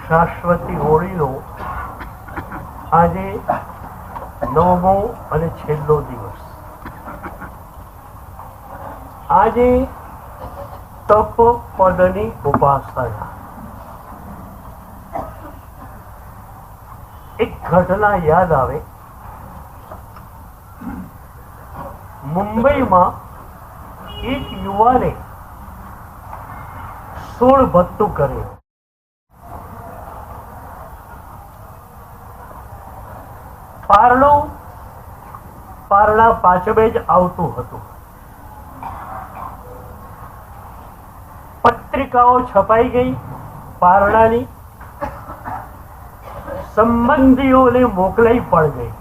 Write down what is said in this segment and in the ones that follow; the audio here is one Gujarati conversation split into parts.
શાશ્વતી હોળીનો આજે 9મો અને છેલ્લો દિવસ. આજે તપ પદની ઉપાસના. એક ઘટના યાદ આવે. મુંબઈમાં એક યુવાને 16 ભત્તું કર્યું. પારણા પાછળ જ આવતું હતું. પત્રિકાઓ છપાઈ ગઈ પારણાની, સંબંધીઓને મોકલાઈ પણ ગઈ.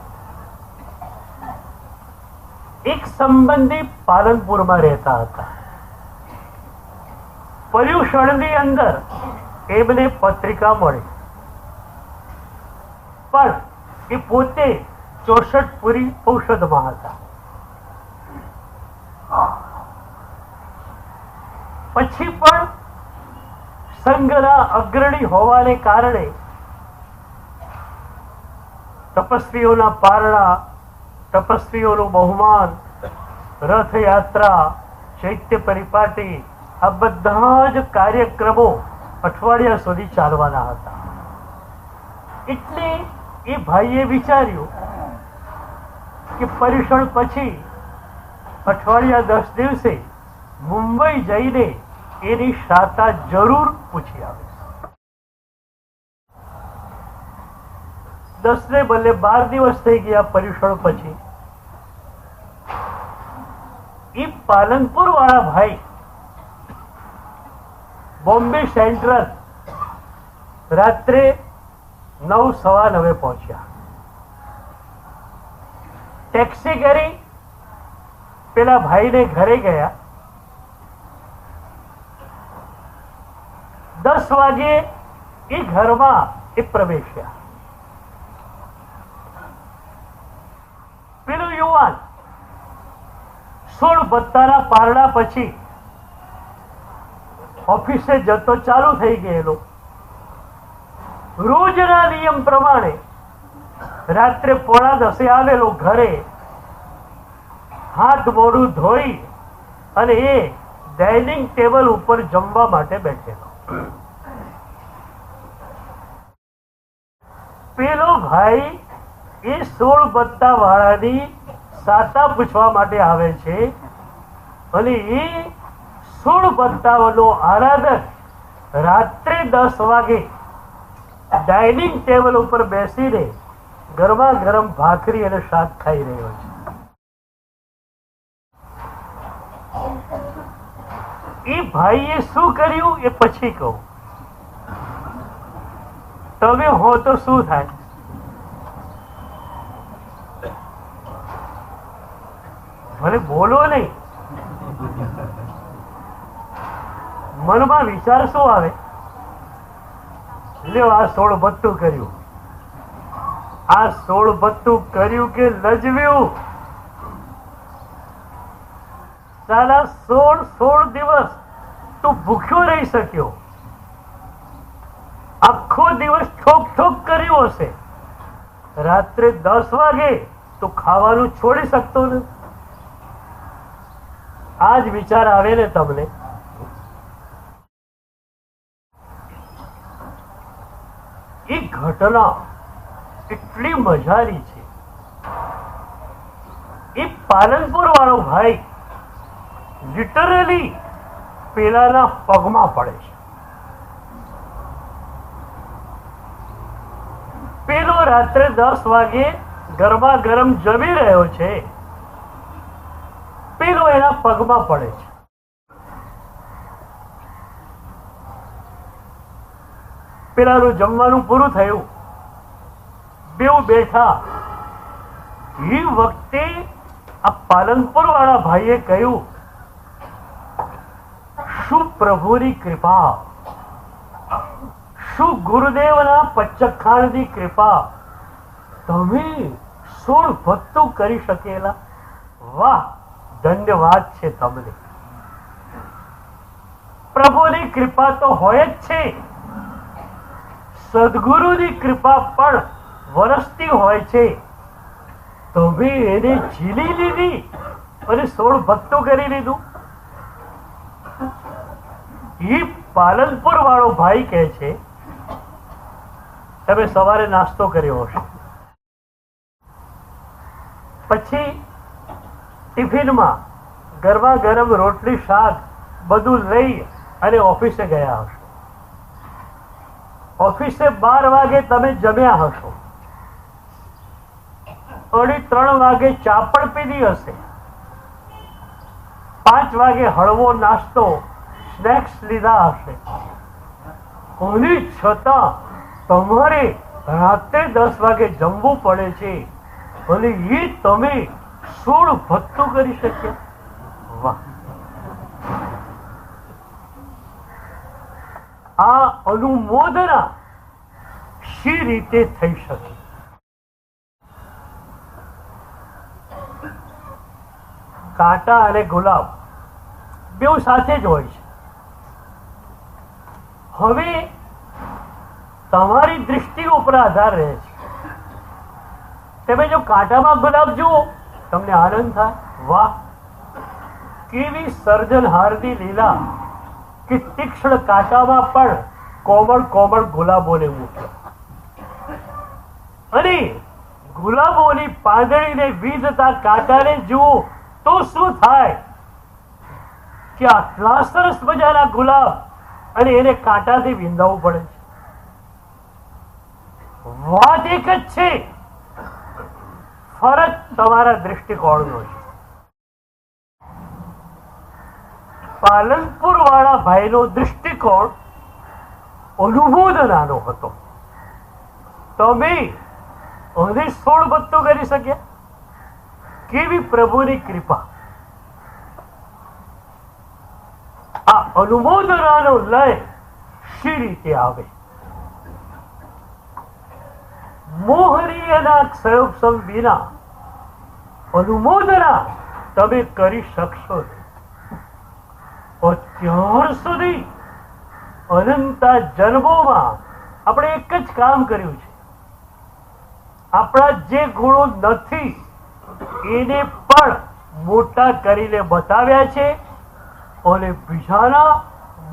એક સંબંધી પાલનપુરમાં રહેતા હતા. પર્યુષણની અંદર એમને પત્રિકા મળી, પણ એ પોતે 64 પૂરી ઔષધમાં હતા. પછી પણ સંઘના અગ્રણી હોવાને કારણે તપસ્વીઓના પારણા, તપસ્વીઓનું બહુમાન, રથયાત્રા, ચૈત્ય પરિપાટી, આ બધા જ કાર્યક્રમો અઠવાડિયા સુધી ચાલવાના હતા. એટલે એ ભાઈએ વિચાર્યું કે પર્યુષણ પછી અઠવાડિયા 10 દિવસે મુંબઈ જઈને એની શાતા જરૂર પૂછી આવીશ. 10 ને બદલે 12 દિવસ થઈ ગયા પર્યુષણ પછી. એ પાલનપુર વાળા ભાઈ બોમ્બે સેન્ટ્રલ રાત્રે 9:15 પહોંચ્યા. ટેક્સી કરી પેલા ભાઈને ઘરે ગયા. 10 વાગે એ ઘરમાં એ પ્રવેશ્યા. પેલું યુવાન 16 ભત્તાના પારણા પછી ઓફિસે જતો ચાલુ થઈ ગયેલો. રોજના નિયમ પ્રમાણે રાત્રે 9:30 આવેલો ઘરે. હાથ મોઢું ધોઈ અને એ ડાઇનિંગ ટેબલ ઉપર જમવા માટે બેઠેલો. પેલો ભાઈ એ 16 ભત્તા વાળાની સાતા પૂછવા માટે આવે છે અને એ 16 ભત્તાઓનો આરાધક રાત્રે 10 વાગે ડાઇનિંગ ટેબલ ઉપર બેસીને ગરમા ગરમ ભાખરી અને શાક ખાઈ રહ્યો છે. એ ભાઈએ શું કર્યું એ પછી કહું. તમે હો તો શું થાય? ભલે બોલો નહીં, મનમાં વિચાર શું આવે? લ્યો, આ 16 ભત્તું કર્યું. આ 16 ભત્તું કર્યું કે લજવ્યું? સાલા 16 દિવસ તું ભૂખ્યો રહી શક્યો. આખો દિવસ ઠોક ઠોક કર્યું હશે. રાત્રે 10 વાગે તું ખાવાનું છોડી શકતો નથી. આ જ વિચાર આવે ને તમને? એ ઘટના એટલી મજાની છે. એ પાલનપુર વાળો ભાઈ લિટરલી પેલાના પગમાં પડે છે. પેલો રાત્રે 10 વાગે ગરમા ગરમ જમી રહ્યો છે, પેલો એના પગમાં પડે છે. પેલાનું જમવાનું પૂરું થયું, બેઉ બેઠા. એ વખતે આ પાલનપુર વાળા ભાઈએ કહ્યું, શું પ્રભુની કૃપા, શું ગુરુદેવના પચ્ચખાણની કૃપા, તમે 16 ભત્તું કરી શકેલા. વાહ, ધન્યવાદ છે તમને. પ્રભુની કૃપા તો હોય જ છે. સદગુરુની કૃપા પણ વરસતી હોય છે. તમે એને ઝીલી લીધી અને 16 ભક્તો કરી લીધું. એ પાલનપુર વાળો ભાઈ કહે છે, તમે સવારે નાસ્તો કર્યો હશે, પછી ટિફિનમાં ગરમા ગરમ રોટલી શાક બધું લઈ અને ઓફિસે ગયા હશો. ઓફિસે 12 વાગે તમે જમ્યા હશો, 2:30 વાગે ચા પણ પીધી હશે, 5 વાગે હળવો નાસ્તો સ્નેક્સ લીધા હશે. અને છતાં તમારે રાત્રે 10 વાગે જમવું પડે છે અને એ તમે 16 ભક્તો કરી શક્યા. વાહ! આ અનુમોદના શી રીતે થઈ શકે? કાંટા અને ગુલાબ બેઉ સાથે જ હોય છે. હવે તમારી દૃષ્ટિ ઉપર આધાર રહે છે. તમે જો કાંટામાં ગુલાબ જુઓ, તમને આનંદ થાય, વાહ કેવી સર્જનહારની લીલા કે તીક્ષ્ણ કાંટામાં પણ કોમળ કોમળ ગુલાબોને મૂક્યા. અને ગુલાબોની પાંદડીને વીજતા કાંટાને જુઓ તો શું થાય કે આટલા સરસ મજાના ગુલાબ અને એને કાંટાથી વિંધાવવું પડે છે. વાત એક જ છે, ફરક તમારા દૃષ્ટિકોણનો છે. પાલનપુર વાળા ભાઈનો દૃષ્ટિકોણ અનુમોદનાનો હતો. તમે અને 16 ભક્તો કરી શક્યા. કેવી પ્રભુની કૃપા! આ અનુમોદનાનો લય શી રીતે આવે? મોહનીયના ક્ષયોક્ષમ વિના અનુમોદના તમે કરી શકશો નહીં. અત્યાર સુધી અનંતા જન્મોમાં આપણે એક જ કામ કર્યું છે. આપણા જે ગુણો નથી એને પણ મોટા કરીને બતાવ્યા છે અને બીજાના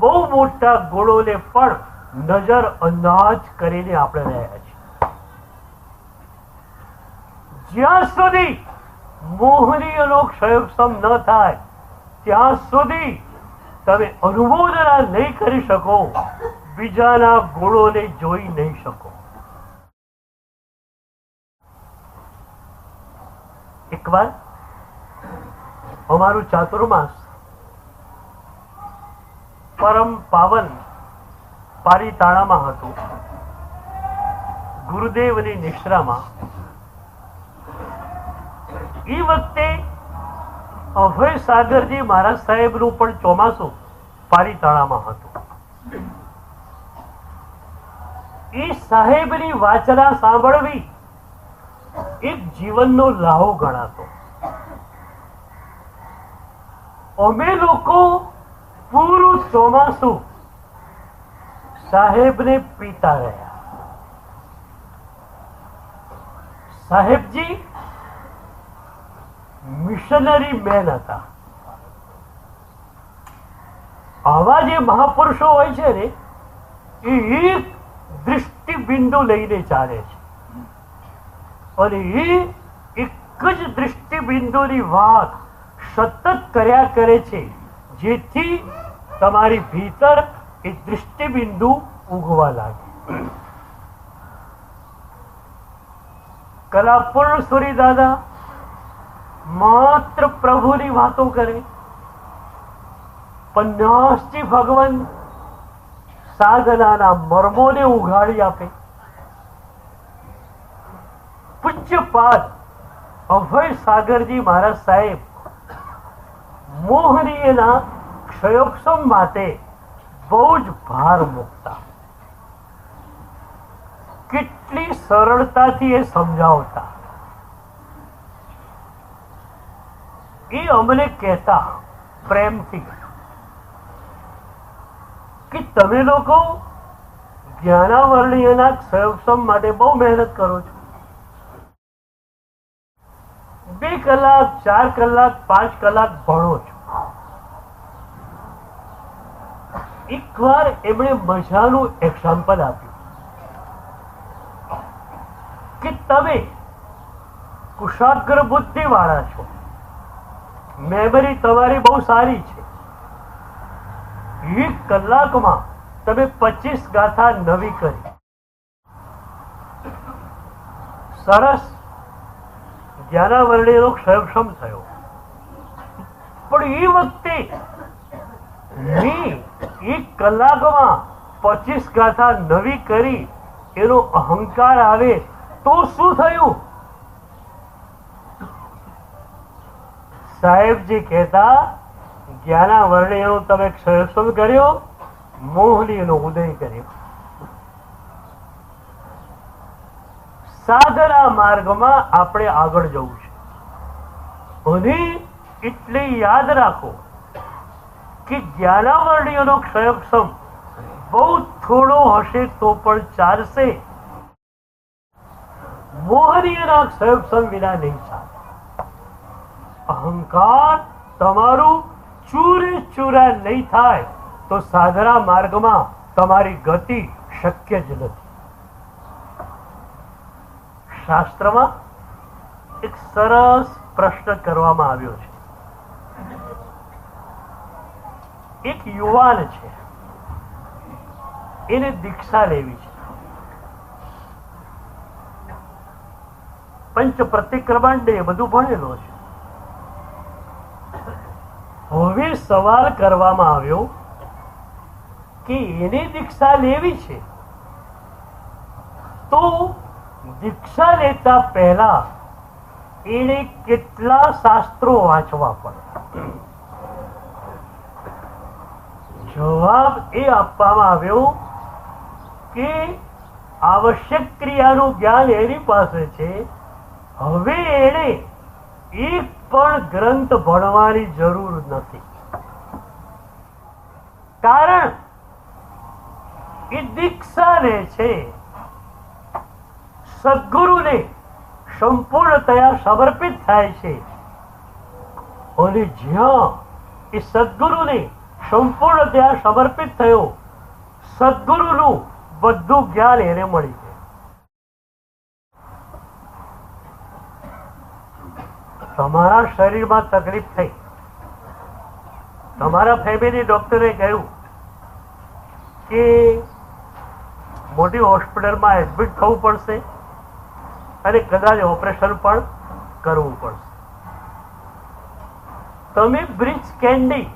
બહુ મોટા ગુણોને પણ નજર અંદાજ કરીને આપણે રહ્યા છીએ. જ્યાં સુધી મોહનીયનો ક્ષયોક્ષમ ન થાય ત્યાં સુધી તમે અનુમોદના નહીં કરી શકો, બીજાના ગુણોને જોઈ નહીં શકો. એકવાર અમારું ચાતુર્માસ પરમ પાવન પારીતાણામાં હતું. ગુરુદેવની નિશ્રામાં એ વખતે અભય સાગરજી મહારાજ સાહેબનું પણ ચોમાસું પારીતાણામાં હતું. એ સાહેબની વાચના સાંભળવી એક જીવનનો લાહો ગણાતો. અમે લોકો પૂરું ચોમાસું સાહેબને પીતા રહ્યા. સાહેબજી મિશનરી મેન હતા. આવા જે મહાપુરુષો હોય છે ને, એ એક દૃષ્ટિબિંદુ લઈને ચાલે છે અને એ એક જ દૃષ્ટિબિંદુની વાત સતત કર્યા કરે છે, જેથી તમારી ભીતર એ દૃષ્ટિબિંદુ ઉગવા લાગે. કલાપૂર્ણ સૂરી દાદા માત્ર પ્રભુની વાતો કરે, પણ નાસ્તી ભગવાન સાધનાના મર્મોને ઉઘાડી આપે. પૂજ્યપાદ અભય સાગરજી મહારાજ સાહેબ મોહનીયના ક્ષયોક્ષમ માટે બહુ જ ભાર મૂકતા. કેટલી સરળતાથી એ સમજાવતા. એ અમને કહેતા પ્રેમથી કે તમે લોકો જ્ઞાનાવરણીયના ક્ષયક્ષમ માટે બહુ મહેનત કરો છો. 2 કલાક 4 કલાક 5 કલાક ભણો છો. એકવાર એમણે મજાનું એક્ઝામ્પલ આપ્યું કે તમે કુશાગ્ર બુદ્ધિ વાળા છો, મેમરી તમારી બહુ સારી છે. 1 કલાકમાં તમે 25 ગાથા નવી કરી. સરસ, જ્ઞાનાવરણીયનો ક્ષયક્ષમ થયો. પણ એ વખતે 1 કલાકમાં 25 ગાથા નવી કરી એનો અહંકાર આવે તો શું થયું? સાહેબજી કહેતા જ્ઞાનાવરણીયનો તમે ક્ષયક્ષમ કર્યો, મોહનીયનો ઉદય કર્યો. સાધના માર્ગમાં આપણે આગળ જવું છે. અને એટલે યાદ રાખો કે જ્ઞાનાવરણીયનો ક્ષયક્ષમ બહુ થોડો હશે તો પણ ચાલશે, મોહનીયના ક્ષયક્ષમ વિના નહીં ચાલે. અહંકાર તમારું ચૂરે ચૂરા નહીં થાય તો સાધના માર્ગમાં તમારી ગતિ શક્ય જ નથી. શાસ્ત્રમાં એક સરસ પ્રશ્ન કરવામાં આવ્યો છે. એક યુવાન છે, એને દીક્ષા લેવી છે. પંચ પ્રતિક્રમણ એ બધું ભણેલો છે. હવે સવાલ કરવામાં આવ્યો કે એને દીક્ષા લેવી છે તો દીક્ષા લેતા પહેલા એને કેટલા શાસ્ત્રો વાંચવા પડે? જવાબ એ આપવામાં આવ્યો કે આવશ્યક ક્રિયાનું જ્ઞાન એની પાસે છે. હવે એને એક પણ ગ્રંથ ભણવાની જરૂર નથી. કારણ એ દીક્ષા લે છે, સદગુરુને સંપૂર્ણતયા સમર્પિત થાય છે. અને જ્યાં એ સદગુરુને સંપૂર્ણતયા સમર્પિત થયો, સદગુરુનું બધું જ્ઞાન એને મળી જાય. તમારા શરીરમાં તકલીફ થઈ, તમારા ફેમિલી ડોક્ટરે કહ્યું કે મોટી હોસ્પિટલમાં એડમિટ થવું પડશે અને કદાચ ઓપરેશન પણ કરવું પડશે. તમે બ્રિજ કેન્ડી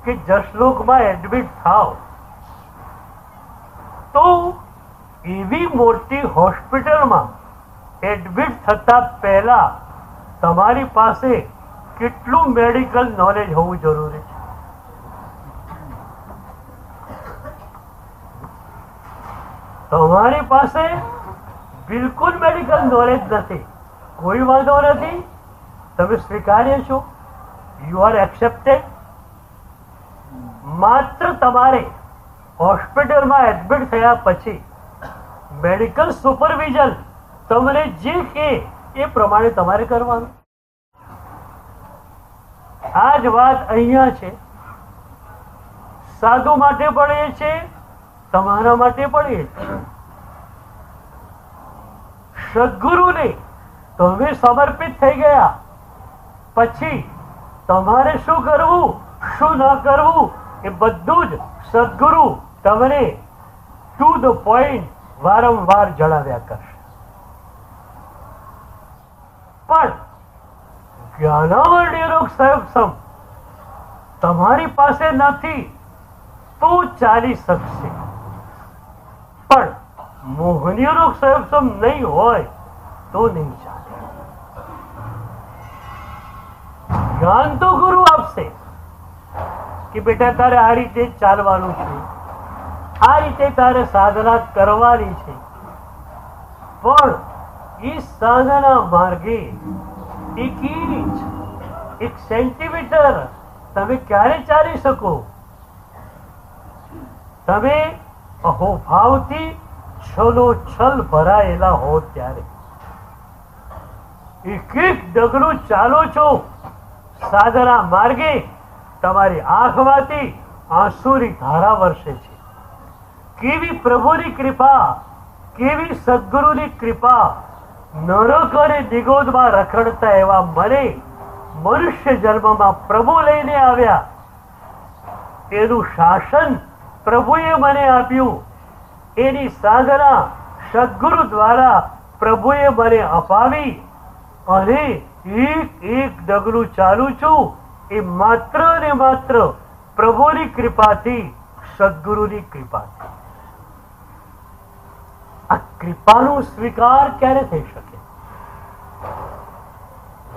કે જસલોકમાં એડમિટ થાવ તો એવી મોટી હોસ્પિટલમાં એડમિટ થતા પહેલા તમારી પાસે કેટલું મેડિકલ નોલેજ હોવું જરૂરી છે? તમારી પાસે બિલકુલ મેડિકલ નોલેજ નથી. કોઈ વાંધો નથી, તમે સ્વીકાર્ય છો, યુ આર એક્સેપ્ટેડ. માત્ર તમારે હોસ્પિટલમાં એડમિટ થયા પછી મેડિકલ સુપરવિઝન તમને જે કહે એ પ્રમાણે તમારે કરવાનું. આ જ વાત અહીંયા છે. સાધુ માટે પણ એ છે, તમારા માટે પણ એ છે. સદગુરુને તમે સમર્પિત થઈ ગયા પછી તમારે શું કરવું, શું ન કરવું એ બધું જ સદગુરુ તમને ટુ ધ પોઈન્ટ વારંવાર જણાવ્યા કરશે. પણ જ્ઞાનાવરણીયનો ક્ષયક્ષમ તમારી પાસે નથી તો ચાલી શકશે, પણ મોહનીયનો ક્ષયક્ષમ નહીં હોય તો નહીં ચાલે. જ્ઞાન તો ગુરુ આપશે કે બેટા તારે આ રીતે ચાલવાનું છે, આ રીતે તારે સાધના કરવાની છે. પણ એ સાધના માર્ગે 1 ઇંચ 1 સેન્ટીમીટર તમે ક્યારે ચાલી શકો? તમે અહોભાવથી છલોછલ ભરાયેલા હો ત્યારે એક એક ડગલું ચાલો છો સાધના માર્ગે, તમારી આંખમાંથી આંસુની ધારા વર્ષે છે. કેવી પ્રભુની કૃપા, કેવી સદગુરુની કૃપા. નરક અને નિગોદમાં રખડતા એવા મને મનુષ્ય જન્મમાં પ્રભુ લઈને આવ્યા. એનું શાસન પ્રભુએ મને આપ્યું. એની સાધના સદગુરુ દ્વારા પ્રભુએ મને અપાવી અને એક એક ડગલું ચાલું છું એ માત્ર ને માત્ર પ્રભુની કૃપાથી, સદગુરુની કૃપાથી. આ કૃપાનો સ્વીકાર ક્યારે થઈ શકે?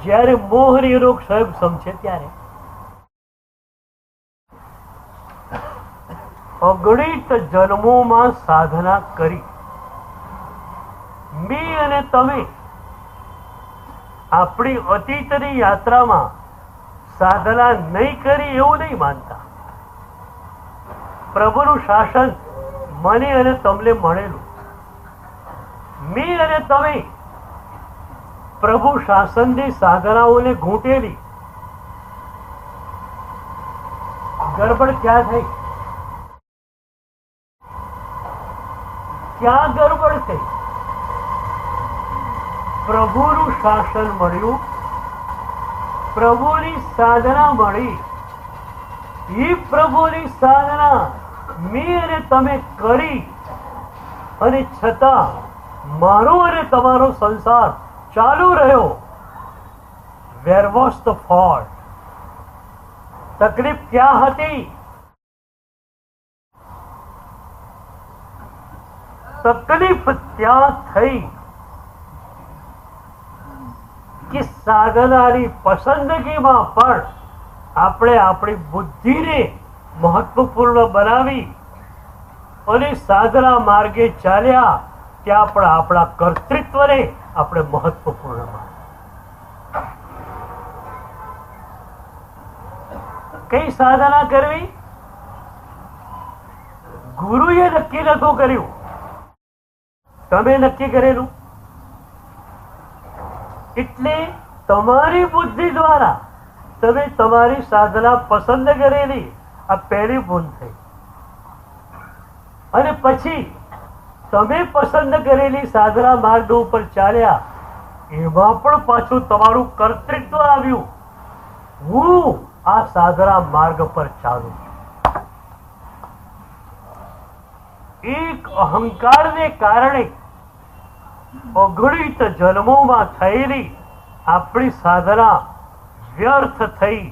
જ્યારે મોહની રોગ સ્વયં સમજે ત્યારે. અગણિત જન્મોમાં સાધના કરી મેં અને તમે આપણી અતીતની યાત્રામાં સાધના નહીં કરી એવું નહીં માનતા. પ્રભુનું શાસન મને અને તમને મળેલું. મેં અને તમે પ્રભુ શાસનની સાધનાઓને ઘૂંટેલી. ગરબડ ક્યાં થઈ? ક્યાં ગરબડ થઈ? પ્રભુનું શાસન મળ્યું, પ્રભુની સાધના મળી. એ પ્રભુની સાધના મેં અને તમે કરી અને છતાં મારો અને તમારો સંસાર ચાલુ રહ્યો. Where was the fault? તકલીફ ક્યાં હતી? તકલીફ ત્યાં થઈ કે સાધનાની પસંદગીમાં પણ આપણે આપણી બુદ્ધિને મહત્વપૂર્ણ બનાવી અને સાધના માર્ગે ચાલ્યા. ત્યાં પણ આપણા કર્તૃત્વને આપણે મહત્વપૂર્ણ માન્યું. કઈ સાધના કરવી? ગુરુએ નક્કી નતું કર્યું, તમે નક્કી કરેલું. એટલે તમારી બુદ્ધિ દ્વારા તમે તમારી સાધના પસંદ કરેલી. આ પહેલી ભૂલ થઈ. અને પછી તમે પસંદ કરેલી સાધના માર્ગ ઉપર ચાલ્યા. એમાં પણ પાછું તમારું કર્તૃત્વ આવ્યું. હું આ સાધના માર્ગ પર ચાલું છું. એક અહંકારને કારણે અગણિત જન્મોમાં થયેલી આપણી સાધના વ્યર્થ થઈ,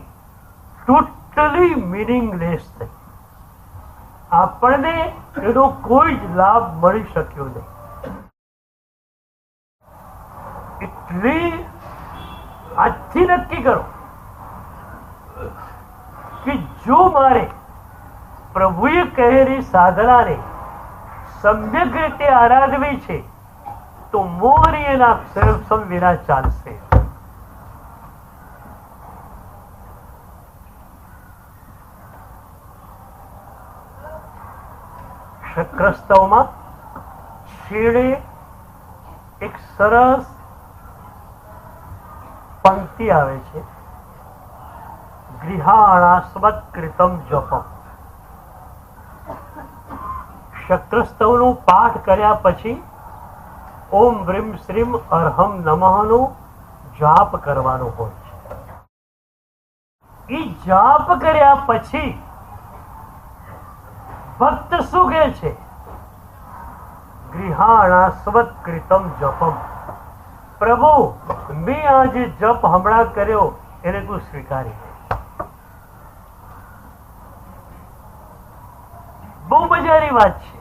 ટોટલી મિનિંગલેસ થઈ. આપણને એનો કોઈ જ લાભ મળી શક્યો નહીં. એટલે આજથી નક્કી કરો કે જો મારે પ્રભુએ કહેલી સાધનાને સમ્યક રીતે આરાધવી છે તો મોહની એના સંયમ વિના ચાલશે. શક્રસ્તવમાં છેડે એક સરસ પંક્તિ આવે છે, ગૃહાણાસ્મત કૃતમ જપમ. શક્રસ્તવનો પાઠ કર્યા પછી ઓમ વ્રીમ શ્રીમ અર્હમ નમઃનો જાપ કરવાનો હોય છે. એ જાપ કર્યા પછી ભક્ત શું કહે છે? ગૃહાણાસ્મત કૃતમ જપમ. પ્રભુ, મેં આ જે જપ હમણાં કર્યો એને તું સ્વીકારી. બહુ મજાની વાત છે.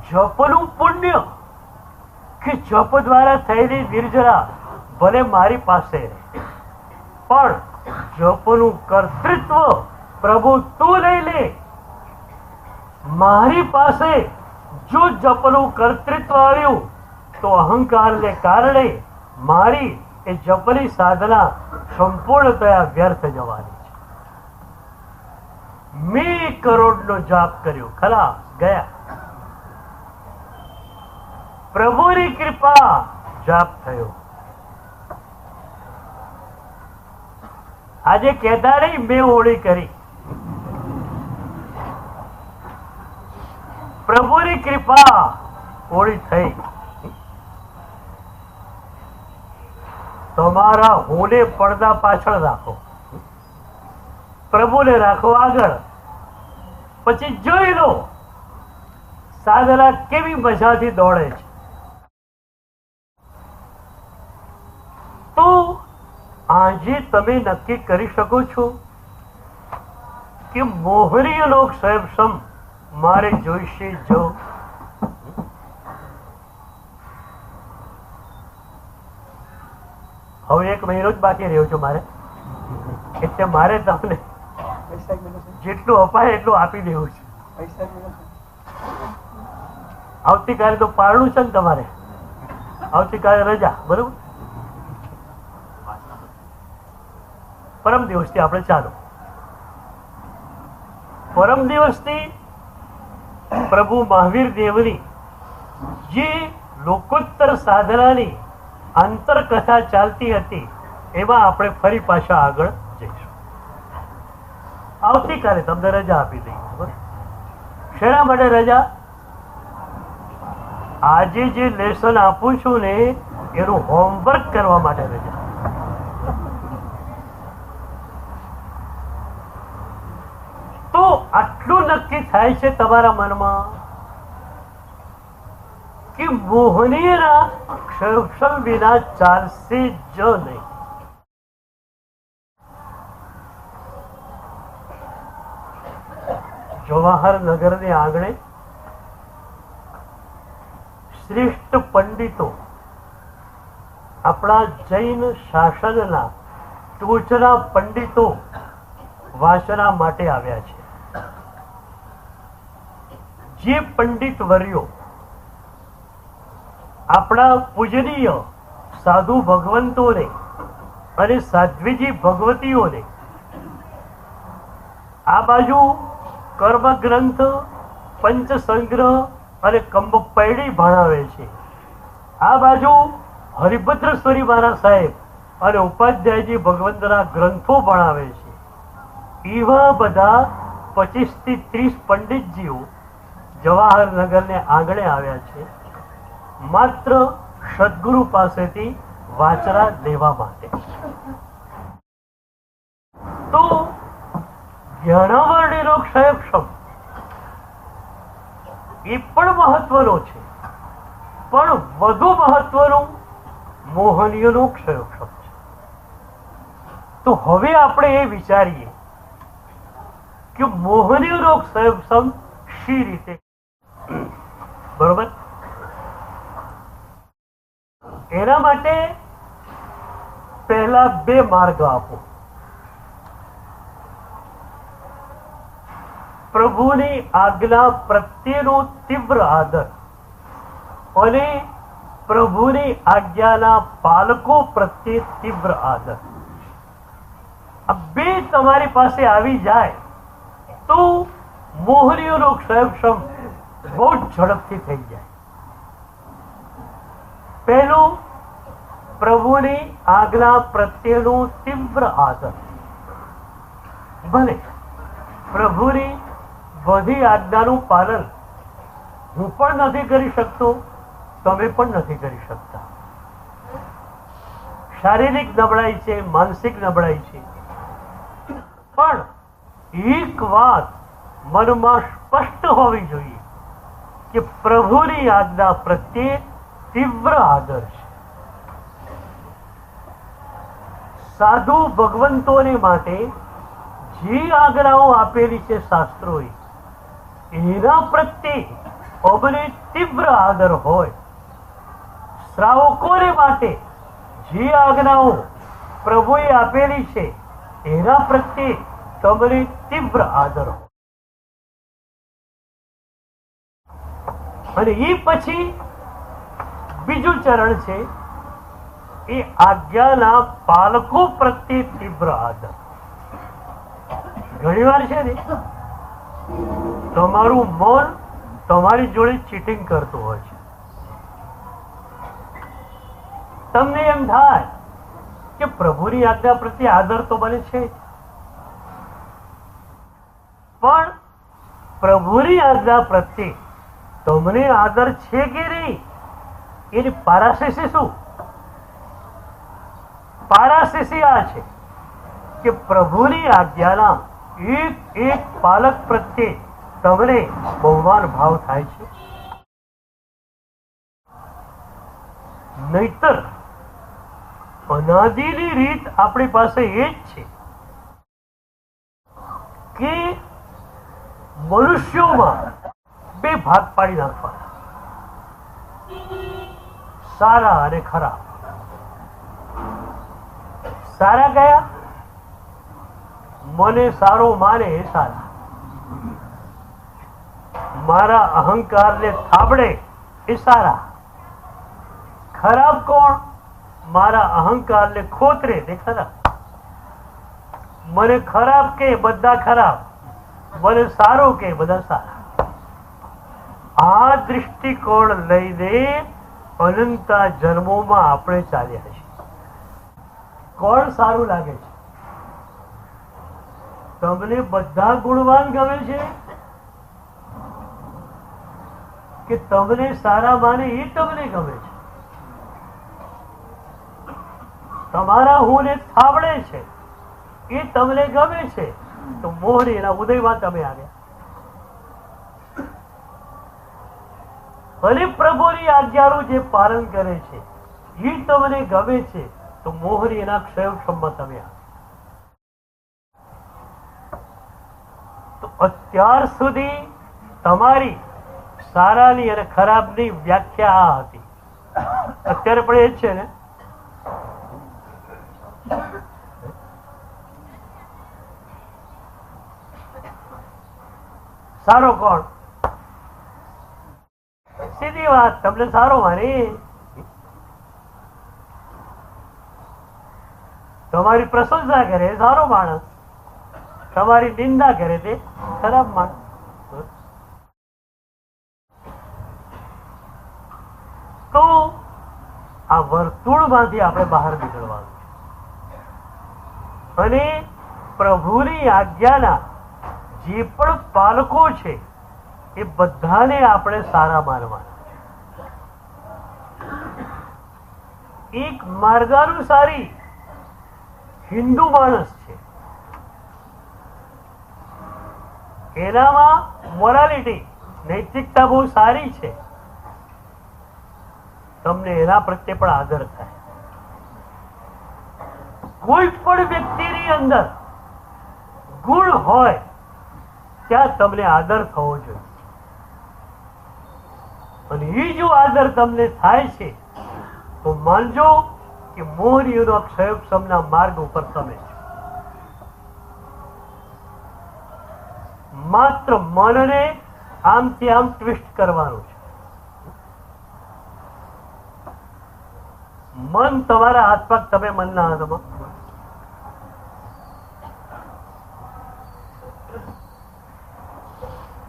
જપનું પુણ્ય કે જપ દ્વારા થયેલી નિર્જરા ભલે મારી પાસે, પણ જપનું કર્તૃત્વ પ્રભુ તું લઈ લે. મારી પાસે જો જપનું કર્તૃત્વ આવ્યું તો અહંકારને કારણે મારી એ જપની સાધના સંપૂર્ણતયા વ્યર્થ જવાની છે. મેં 1 કરોડનો જાપ કર્યો ખરા, ગયા. પ્રભુની કૃપા જાપ થયો. આજે કહેતા નહીં મેં હોળી કરી. પ્રભુની કૃપા હોળી થઈ. તમારા હોને પડદા પાછળ રાખો, પ્રભુને રાખો આગળ. પછી જોઈ લો સાધના કેવી મજાથી દોડે છે. તો આજે તમે નક્કી કરી શકો છો કે મોહનીય લોક સમ મારે જોઈશે. જો હવે 1 મહિનો જ બાકી રહ્યો છું મારે, એટલે મારે તમને જેટલું અપાય એટલું આપી દેવું છે. આવતીકાલે તો પારણું છે ને તમારે, આવતીકાલે રજા, બરોબર? પરમ દિવસથી આપણે ચાલો. પરમ દિવસથી પ્રભુ મહાવીર દેવની જે લોકોત્તર સાધનાની આંતરકથા ચાલતી હતી એમાં આપણે ફરી પાછા આગળ જઈશું. આવતીકાલે તમને રજા આપી દઈએ. શેના માટે રજા? આજે જે લેસન આપું છું ને એનું હોમવર્ક કરવા માટે રજા. તો આટલું નક્કી થાય છે તમારા મનમાં કે મોહનીયના ક્ષણ વિના ચાલશે જ નહીં. જવાહરનગરની આંગણે શ્રેષ્ઠ પંડિતો આપણા જૈન શાસનના ટોચના પંડિતો વાંચના માટે આવ્યા છે. જે પંડિત વર્યો આપણા પૂજનીય સાધુ ભગવંતોને અને સાધ્વીજી ભગવતીઓને આ બાજુ કર્મગ્રંથ, પંચસંગ્રહ અને કંબપૈડી ભણાવે છે, આ બાજુ હરિભદ્રેશ્વરી મહારાજ સાહેબ અને ઉપાધ્યાયજી ભગવંતના ગ્રંથો ભણાવે છે. એવા બધા 25 થી 30 પંડિતજીઓ જવાહરનગરને આંગણે આવ્યા છે માત્ર સદગુરુ પાસેથી વાંચના લેવા માટે. તો જ્ઞાનાવરણીનો ક્ષયક્ષમ એ પણ મહત્વનો છે, પણ વધુ મહત્વનું મોહનીયનો ક્ષયક્ષમ છે. તો હવે આપણે એ વિચારીએ કે મોહનીયનો ક્ષયક્ષમ શી રીતે, બરોબર? એના માટે પહેલા 2 માર્ગ આપો. પ્રભુની આજ્ઞા પ્રત્યેનો તીવ્ર આદર અને પ્રભુની આજ્ઞાના પાલકો પ્રત્યે તીવ્ર આદર. આ 2 તમારી પાસે આવી જાય તો મોહનીયનો ક્ષયક્ષમ બહુ જ ઝડપથી થઈ જાય. પહેલું, પ્રભુની આજ્ઞા પ્રત્યેનો તીવ્ર આદર. ભલે પ્રભુની બધી આજ્ઞાનું પાલન હું પણ નથી કરી શકતો, તમે પણ નથી કરી શકતા. શારીરિક નબળાઈ છે, માનસિક નબળાઈ છે, પણ એક વાત મનમાં સ્પષ્ટ હોવી જોઈએ કે પ્રભુની આજ્ઞા પ્રત્યે તીવ્ર આદર છે. સાધુ ભગવંતોને માટે જે આજ્ઞાઓ આપેલી છે શાસ્ત્રોએ, એના પ્રત્યે અમને તીવ્ર આદર હોય. શ્રાવકોને માટે જે આજ્ઞાઓ પ્રભુએ આપેલી છે એના પ્રત્યે તમને તીવ્ર આદર હોય. અને એ પછી બીજું ચરણ છે એ આજ્ઞાના પાલકો પ્રત્યે તીવ્ર આદર. ઘણી વાર છે ને તમારું મન તમારી જોડે ચીટિંગ કરતું હોય છે. તમને એમ થાય કે પ્રભુની આજ્ઞા પ્રત્યે આદર તો બને છે, પણ પ્રભુની આજ્ઞા પ્રત્યે તમને આદર છે કે નહીં એની પારાશીસી શું? પારાશીસી આ છે કે પ્રભુની આજ્ઞાના એક એક પાલક પ્રત્યે તમને બહુમાન ભાવ થાય છે. નહીતર અનાદિની રીત આપણી પાસે એ જ છે કે મનુષ્યોમાં બે ભાગ પાડી નાખવાના, સારા અને ખરાબ. સારા કયા? મને સારો માને એ સારા, મારા અહંકારને થાબડે એ સારા. ખરાબ કોણ? મારા અહંકારને ખોતરે તે ખરાબ. મને ખરાબ કે બધા ખરાબ, મને સારું કે બધા સારા. આ દૃષ્ટિકોણ લઈને અનંતા જન્મોમાં આપણે ચાલ્યા છીએ. કોણ સારું લાગે છે? તમને બધા ગુણવાન ગમે છે કે તમને સારા માને એ તમને ગમે છે? તમારા હું ને થાબડે છે એ તમને ગમે છે તો મોહની એના ઉદયમાં તમે આવ્યા. અને પ્રભુની આજ્ઞાનું જે પાલન કરે છે એ તમને ગમે છે તો મોહની એના ક્ષયક્ષમમાં તમે આવ્યા. તો અત્યાર સુધી તમારી સારાની અને ખરાબની વ્યાખ્યા આ હતી. અત્યારે પણ એ જ છે ને? સારો કોણ? સીધી વાત, તમને સારો માને, તમારી પ્રશંસા કરે સારો માણસ, તમારી નિંદા કરે તે ખરાબ માણસ. તો આ વર્તુળમાંથી આપણે બહાર નીકળવાનું છે અને પ્રભુની આજ્ઞાના જે પણ પાલકો છે એ બધાને આપણે સારા માનવાના. એક માર્ગાનુસારી હિન્દુ માણસ છે, એનામાં મોરાલિટી નૈતિકતા બહુ સારી છે, તમને એના પ્રત્યે પણ આદર થાય. કોઈ પણ વ્યક્તિની અંદર ગુણ હોય ત્યાં તમને આદર થવો જોઈએ. અને એ જો આદર તમને થાય છે તો માનજો કે મોહનીયનો ક્ષયક્ષમના માર્ગ ઉપર તમે છો. માત્ર મનને આમથી આમ ટ્વિસ્ટ કરવાનું છે. મન તમારા હાથ પગ, તમે મનના હાથમાં.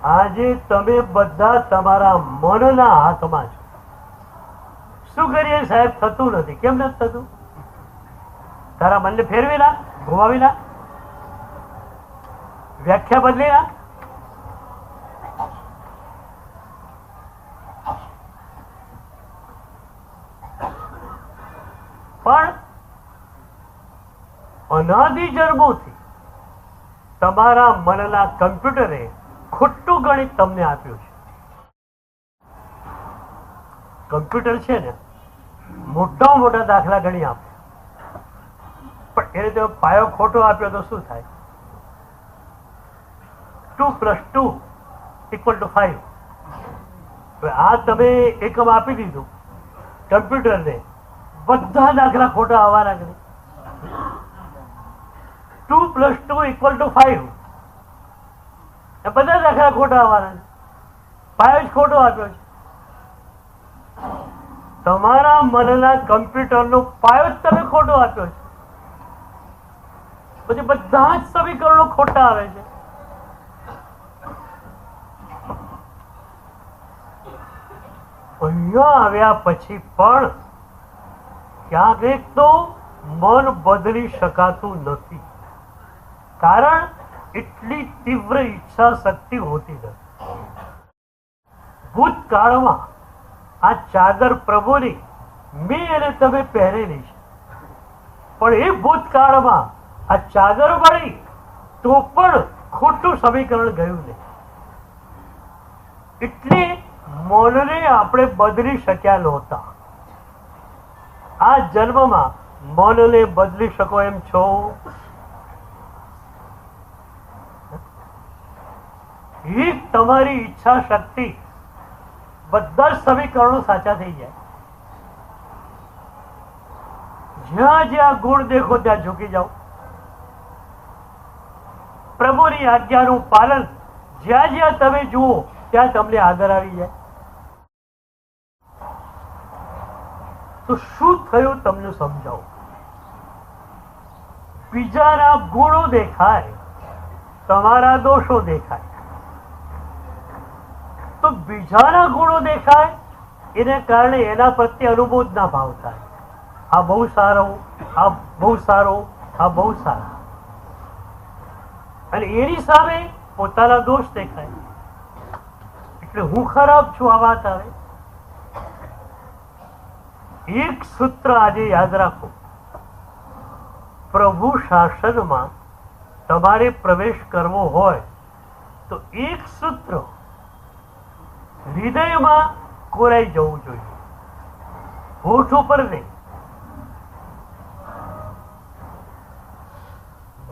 આજે તમે બધા તમારા મનના હાથમાં છો. શું કરીએ સાહેબ? થતું નથી. કેમ નથી થતું? તારા મનને ફેરવી નાખ, ઘુમાવી નાખ, વ્યાખ્યા બદલી નાખ. પણ અનાદિ જન્મોથી તમારા મનના કમ્પ્યુટરે ખોટું ગણિત તમને આપ્યું છે. કમ્પ્યુટર છે ને મોટા મોટા દાખલા ગણી આપે, પણ એને તમે પાયો ખોટો આપ્યો તો શું થાય? 2 + 2 = 5. આ તમે એકમ આપી દીધું કમ્પ્યુટરને, બધા દાખલા ખોટા આવવાના કે 2 + 2 = 5. બધા દાખલા ખોટા આવવાના, પાયો જ ખોટો આપ્યો છે. તમારા મનના કમ્પ્યુટરનો પાયો જ તમે ખોટો આપ્યો છે, પછી બધા જ સમીકરણો ખોટા આવે છે. અહીંયા આવ્યા પછી પણ ક્યારેક તો મન બદલી શકાતું નથી, કારણ એટલી તીવ્ર ઈચ્છા શક્તિ હોતી નથી. ભૂતકાળમાં આ ચાદર પ્રભુની મેં એને તમે પહેરેલી છે, પણ એ ભૂતકાળમાં આ ચાદર મળી તો પણ ખોટું સમીકરણ ગયું નહીં. એટલે મનને આપણે બદલી શક્યા નહોતા. આ જન્મમાં મનને બદલી શકો એમ છો? એક તમારી ઈચ્છા શક્તિ બધા જ સમીકરણો સાચા થઈ જાય. જ્યાં જ્યાં ગુણ દેખો ત્યાં ઝૂકી જાઓ. પ્રભુની આજ્ઞાનું પાલન જ્યાં જ્યાં તમે જુઓ ત્યાં તમને આદર આવી જાય. તો શું થયું તમને સમજાવો. બીજાના ગુણો દેખાય, તમારા દોષો દેખાય. તો બીજાના ગુણો દેખાય એને કારણે એના પ્રત્યે અનુમોદના ભાવ થાય. આ બહુ સારો, આ બહુ સારો, આ બહુ સારા. અને એની સામે પોતાના દોષ દેખાય એટલે હું ખરાબ છું આ વાત આવે. એક સૂત્ર આજે યાદ રાખો. પ્રભુ શાસનમાં તમારે પ્રવેશ કરવો હોય તો એક સૂત્ર હૃદયમાં કોરાઈ જવું જોઈએ, હોઠ ઉપર નહીં.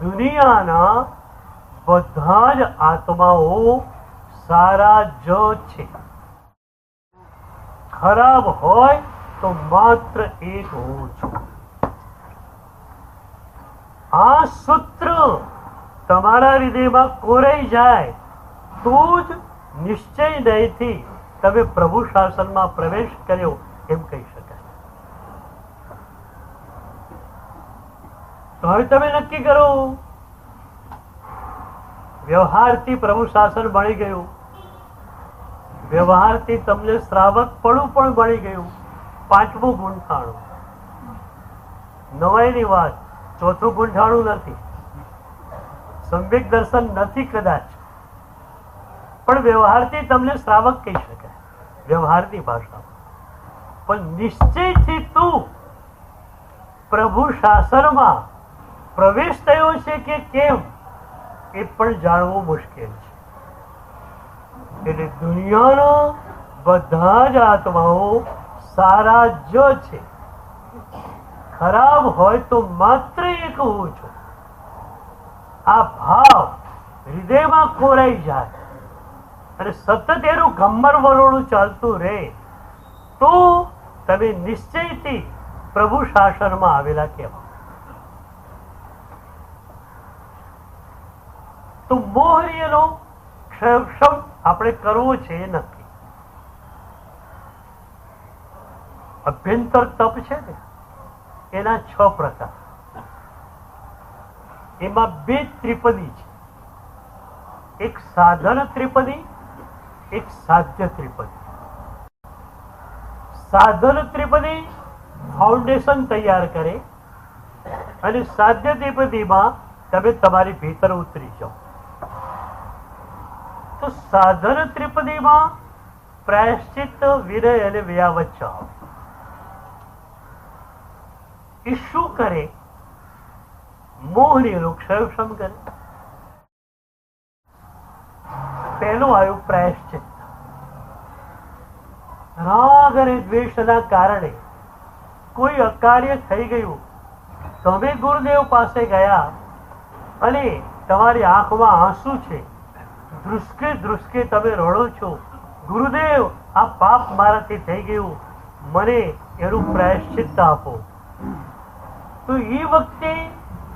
દુનિયાના બધા જ આત્માઓ સારા જ છે. ખરાબ હોય તો માત્ર એક હું છું. આ સૂત્ર તમારા હૃદયમાં કોરાઈ જાય તો જ નિશ્ચય નહીંથી તમે પ્રભુ શાસનમાં પ્રવેશ કર્યો એમ કહી શકાય. તો હવે તમે નક્કી કરો. વ્યવહારથી પ્રભુ શાસન મળી ગયું, વ્યવહારથી તમને શ્રાવક પડું પણ મળી ગયું. પાંચમું ગુંઠાણું, નવાઈની વાત, ચોથું ગુંઠાણું નથી, સમ્યક દર્શન નથી કદાચ, પણ વ્યવહારથી તમને શ્રાવક કહી શકાય વ્યવહારની ભાષામાં. પણ નિશ્ચયથી તું પ્રભુ શાસનમાં પ્રવેશ થયો છે કે કેમ એ પણ જાણવું મુશ્કેલ છે. એટલે દુનિયાના બધા જ આત્માઓ સારા જ છે. ખરાબ હોય તો માત્ર એક હું છું. આ ભાવ હૃદયમાં ખોરાઈ જાય અને સતત એનું ગમ્મર વરોણું ચાલતું રહે તો તમે નિશ્ચયથી પ્રભુ શાસનમાં આવેલા કહેવાય. તો મોહરીયનો ક્ષમ આપણે કરવો છે એ નક્કી. અભ્યંતર તપ છે ને એના 6 પ્રકાર. એમાં 2 ત્રિપદી છે. એક સાધન ત્રિપદી, એક સાધ્ય ત્રિપદી. સાધન ત્રિપદી ફાઉન્ડેશન તૈયાર કરે અને સાધ્ય ત્રિપદીમાં તમે તમારી ભીતર ઉતરી જાઓ. તો સાધન ત્રિપદીમાં પ્રાયશ્ચિત, વિનય અને વ્યાવચ્ચ એ શું કરે? મોહરીનો ક્ષયક્ષમ કરે. પહેલું આવ્યું પ્રાયશ્ચિત. રાગ અને દ્વેષના કારણે કોઈ અકાર્ય થઈ ગયું, તમે ગુરુદેવ પાસે ગયા અને તમારી આંખમાં આંસુ છે, ધ્રુસકે ધ્રુસકે તમે રડો છો, ગુરુદેવ આ પાપ મારાથી થઈ ગયું, મને એનું પ્રાયશ્ચિત આપો. તો એ વખતે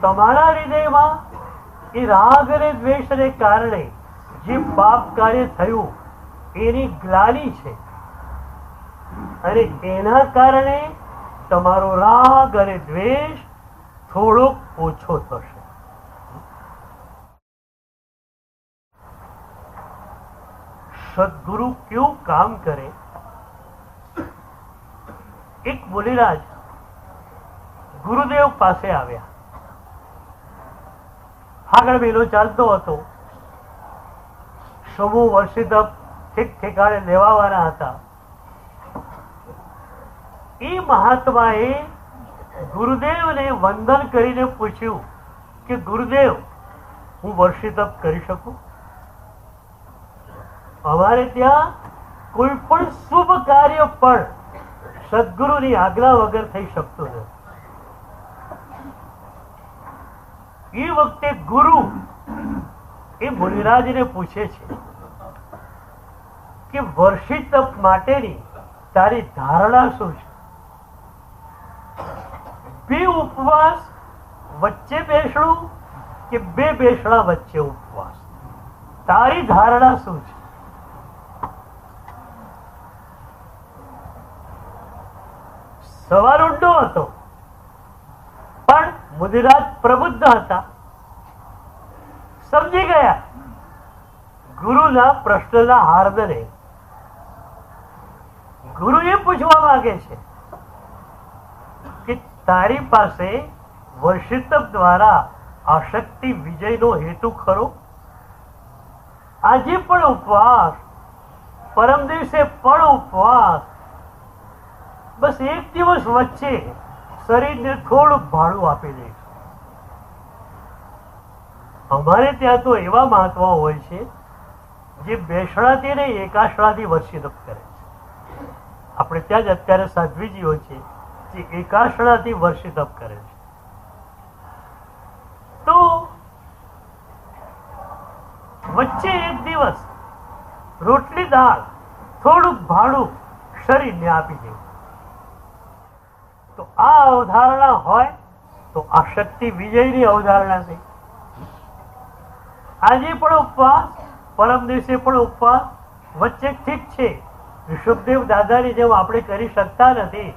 તમારા હૃદયમાં એ રાગ અને દ્વેષને કારણે જે પાપ કાર્ય થયું એની ગ્લાનિ છે અને એના કારણે તમારો રાગ અને દ્વેષ થોડોક ઓછો થશે. સદગુરુ કેવું કામ કરે? એક મુનિરાજ ગુરુદેવ પાસે આવ્યા. આગળ મહિનો ચાલતો હતો. સમૂહ વર્ષિત ઠીક ઠેકાણે લેવાવાના હતા. એ મહાત્માએ ગુરુદેવને વંદન કરીને પૂછ્યું કે ગુરુદેવ, હું વર્ષિત કરી શકું? અમારે ત્યાં કોઈ પણ શુભ કાર્ય પણ સદગુરુની આજ્ઞા વગર થઈ શકતું નથી. એ વખતે ગુરુ એ મુનિરાજને પૂછે છે કે વર્ષિત માટેની તારી ધારણા શું છે? બે ઉપવાસ વચ્ચે બેસણું કે બે બેસણા વચ્ચે ઉપવાસ? તારી ધારણા શું છે? સવાલ ઊંડો હતો, પણ મુનિરાજ પ્રબુદ્ધ હતા, સમજી ગયા ગુરુના પ્રશ્નના હાર્દને. ગુરુ એ પૂછવા માંગે છે કે તારી પાસે વર્ષિત દ્વારા આશક્તિ વિજયનો હેતુ ખરો? આજે પણ ઉપવાસ, પરમ દિવસે પણ ઉપવાસ, બસ એક દિવસ વચ્ચે શરીરને થોડું ભાડું આપી દે. અમારે ત્યાં તો એવા મહાત્મા હોય છે જે બેસણાથી ને એકાસણાથી વર્ષિત કરે છે. આપણે ત્યાં જ અત્યારે સાધ્વીજીઓ છે જે એકાસણાથી વર્ષિત કરે છે. તો વચ્ચે એક દિવસ રોટલી દાળ થોડુંક ભાડું શરીરને આપી દે. તો આ અવધારણા હોય તો આ શક્તિ વિજયની અવધારણા થઈ. આજે પણ ઉપવાસ, પરમ દિવસે પણ ઉપવાસ, વચ્ચે ઠીક છે ઋષભદેવ દાદાની જેમ આપણે કરી શકતા નથી.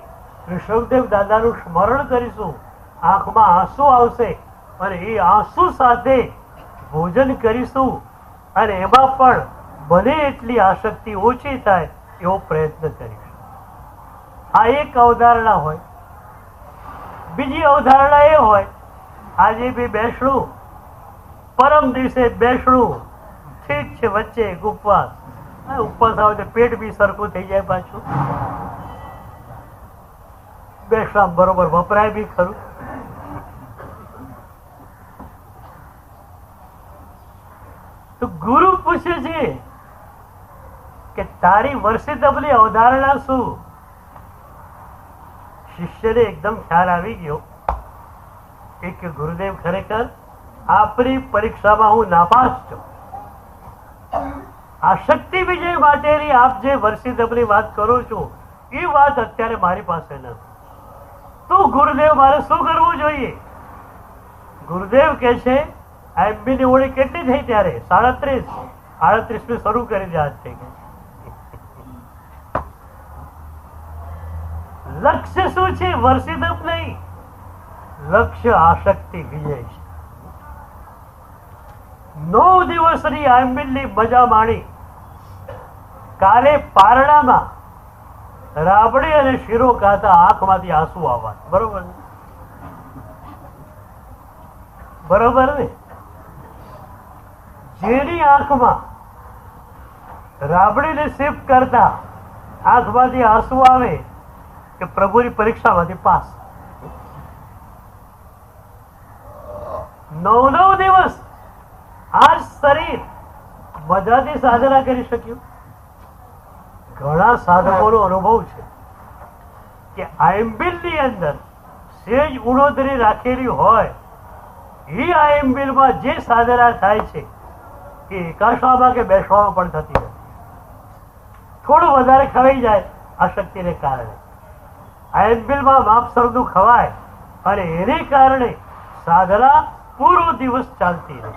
ઋષભદેવ દાદાનું સ્મરણ કરીશું, આંખમાં આંસુ આવશે અને એ આંસુ સાથે ભોજન કરીશું અને એમાં પણ બને એટલી આસક્તિ ઓછી થાય એવો પ્રયત્ન કરીશું. આ એક અવધારણા હોય. બીજી અવધારણા એ હોય આજે બી બેસણું, પરમ દિવસે બેસણું, ઠીક છે વચ્ચે એક ઉપવાસ. ઉપવાસ આવે તો પેટ બી સરખું થઈ જાય પાછું. બેસણા બરોબર વપરાય બી ખરું. તો ગુરુ પૂછે છે કે તારી વર્ષિતની અવધારણા શું? શિષ્યને એકદમ ખ્યાલ આવી ગયો કે ગુરુદેવ ખરેખર આપણી પરીક્ષામાં હું નાપાસ છું. આ શક્તિ વિજય માટેની આપ જે વર્ષિતની વાત કરો છો એ વાત અત્યારે મારી પાસે નથી. તો ગુરુદેવ મારે શું કરવું જોઈએ? ગુરુદેવ કહે છે IMB ની ઓળી કેટલી થઈ ત્યારે? 37. 38 શરૂ કરી દે આજ થઈ ગઈ. લક્ષ્ય શું છે? વર્ષિત નહીં, લક્ષ્ય આશક્તિ વિજય છે. 9 દિવસની આંબિલની મજા માણી. કાલે પારણામાં રાબડી અને શીરો ખાતા આંખમાંથી આંસુ આવવા. બરોબર ને? બરોબર ને? જેની આંખમાં રાબડીને શિફ્ટ કરતા આંખમાંથી આંસુ આવે કે પ્રભુની પરીક્ષામાંથી પાસ. 9 દિવસ આ શરીર મજાથી સાધના કરી શક્યું. ઘણા સાધકોનો અનુભવ છે કે આયંબિલની અંદર સેજ ઉણોદરી રાખેલી હોય એ આયંબિલમાં જે સાધના થાય છે એ એકાસવામાં કે બેસવામાં પણ થતી નથી. થોડું વધારે ખવાઈ જાય આશક્તિને કારણે. આયંબિલમાં માપસરનું ખવાય અને એને કારણે સાધના પૂરો દિવસ ચાલતી રહે.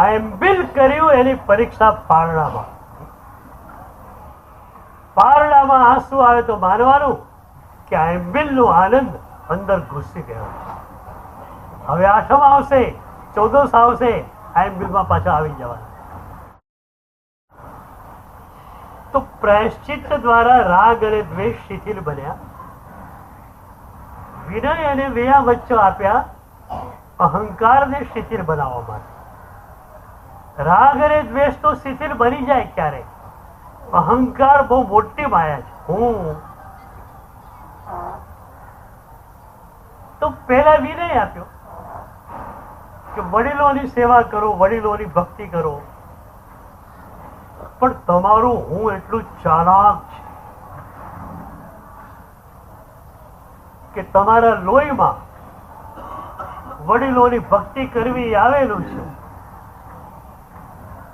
આયંબિલ કર્યું એની પરીક્ષા પારણામાં. પારણામાં આંસુ આવે તો માનવાનું કે આયંબિલનો આનંદ અંદર ઘૂસી ગયો. હવે 8મ આવશે, 14th આવશે, આયંબિલમાં પાછા આવી જવાના. તો પ્રાયશ્ચિત દ્વારા રાગ અને દ્વેષ શિથિલ બન્યા, વિનય અને વ્યય વચ્ચે આપ્યા અહંકારને શિથિલ બનાવવા માટે. રાગ અને દ્વેષ તો શિથિલ બની જાય ક્યારે? અહંકાર બહુ મોટી માયા છે. હું તો પહેલા વિનય આપ્યો કે વડીલોની સેવા કરો, વડીલોની ભક્તિ કરો, પણ તમારું હું એટલું ચાલાક છે કે તમારા લોહીમાં વડીલોની ભક્તિ કરવી આવેલું છે,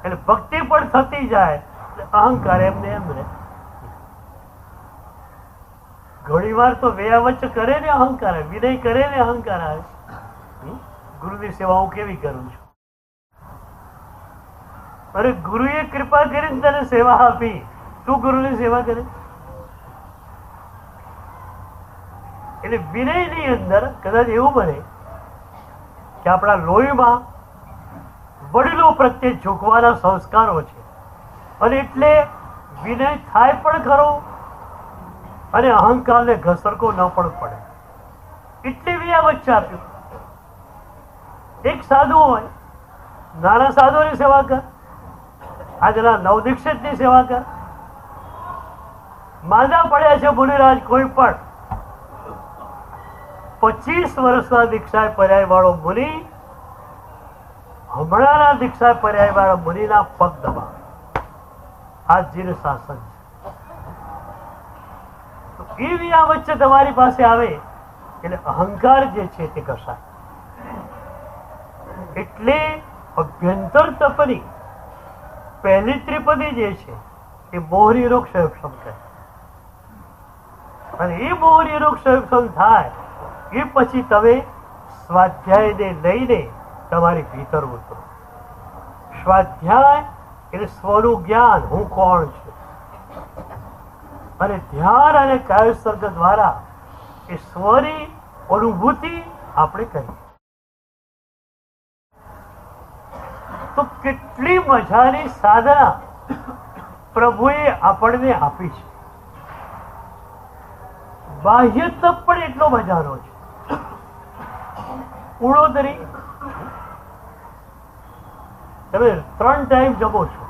એટલે ભક્તિ પણ થતી જાય, અહંકાર એમને એમ રહે. ઘણી વાર તો વેયાવચ કરે ને અહંકાર આવે, વિનય કરે ને અહંકાર આવે. ગુરુની સેવા હું કેવી કરું છું? અરે ગુરુએ કૃપા કરીને તને સેવા આપી, તું ગુરુની સેવા કરે. એટલે વિનયની અંદર કદાચ એવું બને કે આપણા લોહીમાં વડીલો પ્રત્યે ઝૂકવાના સંસ્કારો છે, અને એટલે વિનય થાય પણ ખરો અને અહંકારને ઘસરકો ન પણ પડે. એટલે વિયા વચ્ચે આપ્યું. એક સાધુ હોય, નાના સાધુની સેવા કર, આજના નવદીક્ષિતની સેવા કર. માંદા પડ્યા છે મુનિરાજ કોઈ પણ, 25 વર્ષના દીક્ષા પર્યાય વાળો મુનિ હમણાંના દીક્ષા પર્યાય વાળા મુનિના પગ દબાવે. આ જીર શાસન છે. એ વિયા વચ્ચે તમારી પાસે આવે એટલે અહંકાર જે છે તે ઘસાય. એટલે અભ્યંતર તપની પહેલી ત્રિપદી જે છે એ મોહરી રોગ સંયમ કહે, અને એ મોહરી રોગ સંયમ થાય એ પછી તમે સ્વાધ્યાયને લઈને તમારી ભીતર ઉતરો. સ્વાધ્યાય એટલે સ્વનું જ્ઞાન, હું કોણ છું, અને ધ્યાન અને કાયસર્ગ દ્વારા એ સ્વની અનુભૂતિ આપણે કરીએ. તો કેટલી મજાની સાધના પ્રભુએ આપણને આપી છે. બાહ્ય તપ પણ એટલો મજાનો છે. ઉડોદરી તમે 3 ટાઈમ જમો છો,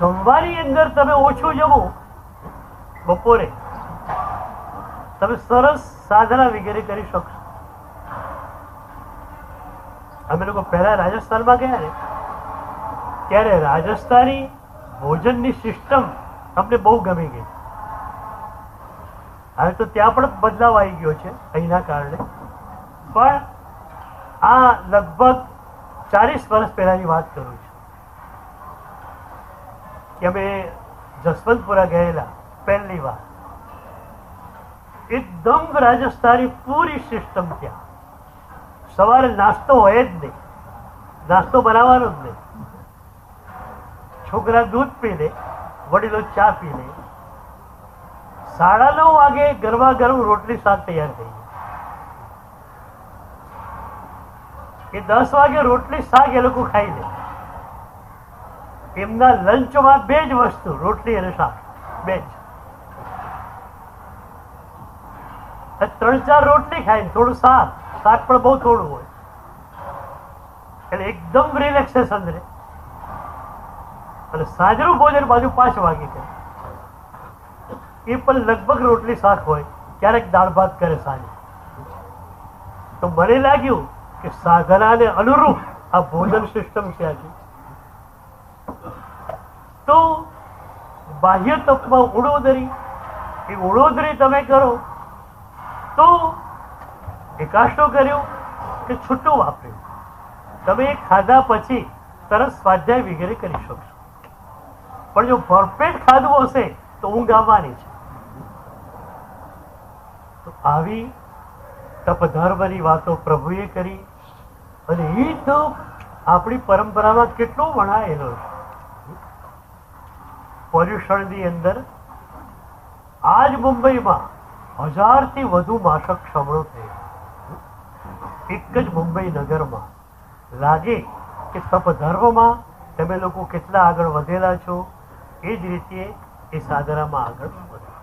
જમવાની અંદર તમે ઓછું જમો, બપોરે તમે સરસ સાધના વગેરે કરી શકશો. અમે લોકો પહેલા રાજસ્થાનમાં ગયા ને ત્યારે રાજસ્થાની ભોજનની સિસ્ટમ અમને બહુ ગમી ગઈ. હવે તો ત્યાં પણ બદલાવ આવી ગયો છે અહીંના કારણે, પણ આ લગભગ 40 વર્ષ પહેલાની વાત કરું છું કે અમે જસવંતપુરા ગયેલા પહેલી વાર. એકદમ રાજસ્થાની પૂરી સિસ્ટમ ત્યાં. સવારે નાસ્તો હોય જ નહીં, નાસ્તો બનાવવાનો જ નહીં. છોકરા દૂધ પી લે, વડીલો ચા પી લે. 9:30 વાગે ગરમા ગરમ રોટલી શાક તૈયાર થઈ જાય. એ 10 વાગે રોટલી શાક એ લોકો ખાઈ લે. એમના લંચમાં 2 જ વસ્તુ, રોટલી અને શાક, 2 જ. 3-4 રોટલી ખાય, થોડું શાક, શાક પણ બહુ થોડું હોય, એટલે એકદમ રિલેક્સેશન રહે. અને સાંજનું ભોજન બાજુ 5 વાગે કરે, એ પણ લગભગ રોટલી શાક હોય, ક્યારેક દાળ ભાત કરે સાંજે. તો મને લાગ્યું કે સાધનાને અનુરૂપ આ ભોજન સિસ્ટમ છે આજે. તો બાહ્ય તપમાં ઉડોદરી, એ ઉડોદરી તમે કરો તો એકાષ્ટો કર્યો કે છૂટું વાપર્યું, તમે ખાધા પછી તરત સ્વાધ્યાય વગેરે કરી શકશો. પણ જો ભરપેટ ખાધું હશે તો ઊંઘ આવવાની છે. તો આવી તપધર્મની વાતો પ્રભુએ કરી, અને એ તો આપણી પરંપરામાં કેટલો વણાયેલો છે. પર્યુષણની અંદર આજ મુંબઈમાં 1000થી વધુ માસક શ્રવણો થયા. એક જ મુંબઈ નગરમાં લાગે કે તપધર્મમાં તમે લોકો કેટલા આગળ વધેલા છો એ જ રીતે એ સાધનામાં આગળ વધે.